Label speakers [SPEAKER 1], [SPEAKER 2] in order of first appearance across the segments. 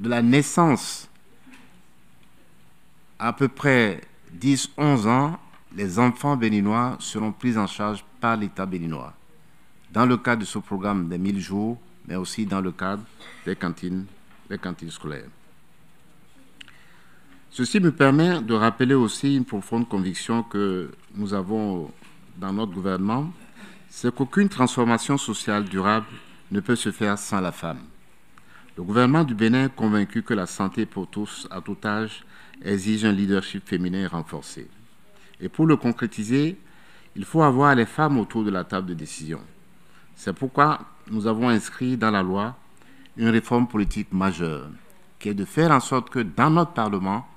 [SPEAKER 1] de la naissance à peu près 10-11 ans, les enfants béninois seront pris en charge par l'État béninois, dans le cadre de ce programme des 1000 jours, mais aussi dans le cadre des cantines scolaires. Ceci me permet de rappeler aussi une profonde conviction que nous avons dans notre gouvernement, c'est qu'aucune transformation sociale durable ne peut se faire sans la femme. Le gouvernement du Bénin est convaincu que la santé pour tous, à tout âge, exige un leadership féminin renforcé. Et pour le concrétiser, il faut avoir les femmes autour de la table de décision. C'est pourquoi nous avons inscrit dans la loi une réforme politique majeure, qui est de faire en sorte que dans notre Parlement,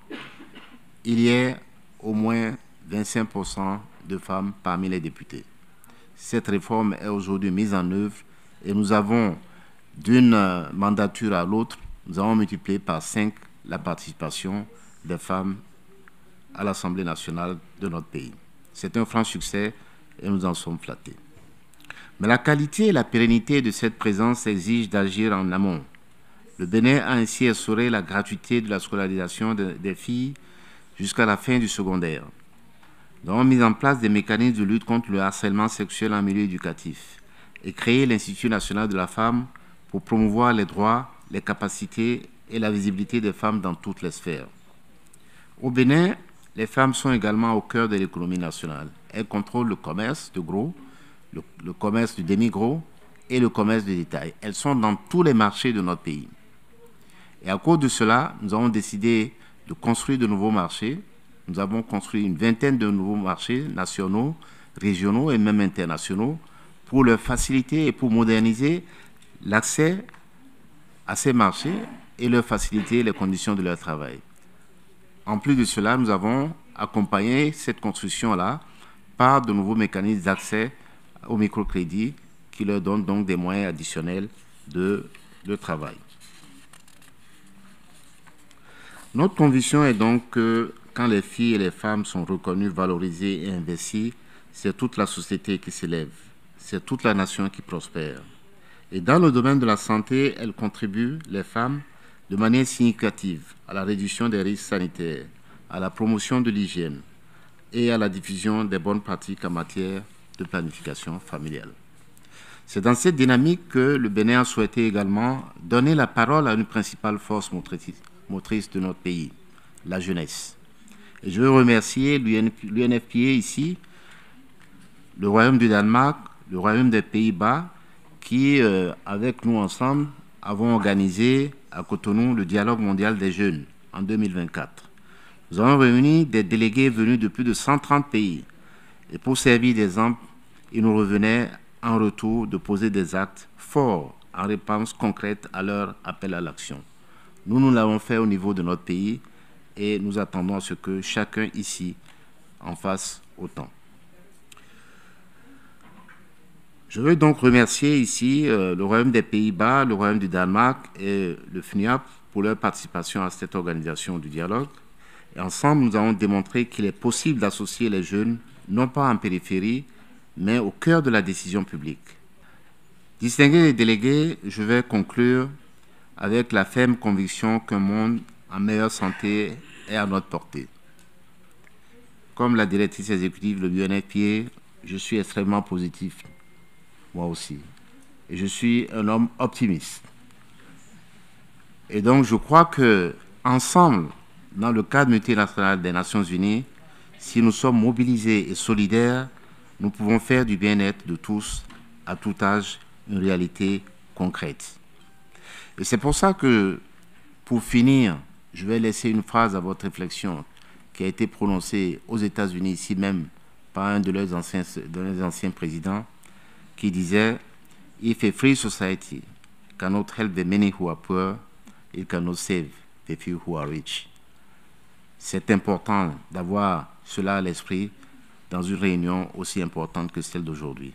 [SPEAKER 1] il y ait au moins 25% de femmes parmi les députés. Cette réforme est aujourd'hui mise en œuvre et nous avons, d'une mandature à l'autre, nous avons multiplié par 5 la participation des femmes à l'Assemblée nationale de notre pays. C'est un franc succès et nous en sommes flattés. Mais la qualité et la pérennité de cette présence exigent d'agir en amont. Le Bénin a ainsi assuré la gratuité de la scolarisation des filles jusqu'à la fin du secondaire. Nous avons mis en place des mécanismes de lutte contre le harcèlement sexuel en milieu éducatif et créé l'Institut national de la femme pour promouvoir les droits, les capacités et la visibilité des femmes dans toutes les sphères. Au Bénin, les femmes sont également au cœur de l'économie nationale. Elles contrôlent le commerce de gros, le commerce du demi-gros et le commerce de détail. Elles sont dans tous les marchés de notre pays. Et à cause de cela, nous avons décidé de construire de nouveaux marchés. Nous avons construit une vingtaine de nouveaux marchés nationaux, régionaux et même internationaux pour leur faciliter et pour moderniser l'accès à ces marchés et leur faciliter les conditions de leur travail. En plus de cela, nous avons accompagné cette construction-là par de nouveaux mécanismes d'accès au microcrédit qui leur donnent donc des moyens additionnels de travail. Notre conviction est donc que quand les filles et les femmes sont reconnues, valorisées et investies, c'est toute la société qui s'élève, c'est toute la nation qui prospère. Et dans le domaine de la santé, elles contribuent, les femmes, de manière significative à la réduction des risques sanitaires, à la promotion de l'hygiène et à la diffusion des bonnes pratiques en matière de planification familiale. C'est dans cette dynamique que le Bénin a souhaité également donner la parole à une principale force motrice de notre pays, la jeunesse. Et je veux remercier l'UNFPA ici, le Royaume du Danemark, le Royaume des Pays-Bas, qui, avec nous ensemble, avons organisé à Cotonou le dialogue mondial des jeunes en 2024. Nous avons réuni des délégués venus de plus de 130 pays. Et pour servir d'exemple, il nous revenait en retour de poser des actes forts en réponse concrète à leur appel à l'action. Nous l'avons fait au niveau de notre pays et nous attendons à ce que chacun ici en fasse autant. Je veux donc remercier ici le Royaume des Pays-Bas, le Royaume du Danemark et le FNIAP pour leur participation à cette organisation du dialogue. Et ensemble, nous avons démontré qu'il est possible d'associer les jeunes, non pas en périphérie, mais au cœur de la décision publique. Distingués délégués, je vais conclure avec la ferme conviction qu'un monde en meilleure santé est à notre portée. Comme la directrice exécutive de l'UNFPA, je suis extrêmement positif, moi aussi. Et je suis un homme optimiste. Et donc, je crois que ensemble, dans le cadre multinational des Nations Unies, si nous sommes mobilisés et solidaires, nous pouvons faire du bien-être de tous, à tout âge, une réalité concrète. Et c'est pour ça que, pour finir, je vais laisser une phrase à votre réflexion qui a été prononcée aux États-Unis, ici même, par un de leurs anciens présidents, qui disait « If a free society cannot help the many who are poor, it cannot save the few who are rich ». C'est important d'avoir cela à l'esprit dans une réunion aussi importante que celle d'aujourd'hui.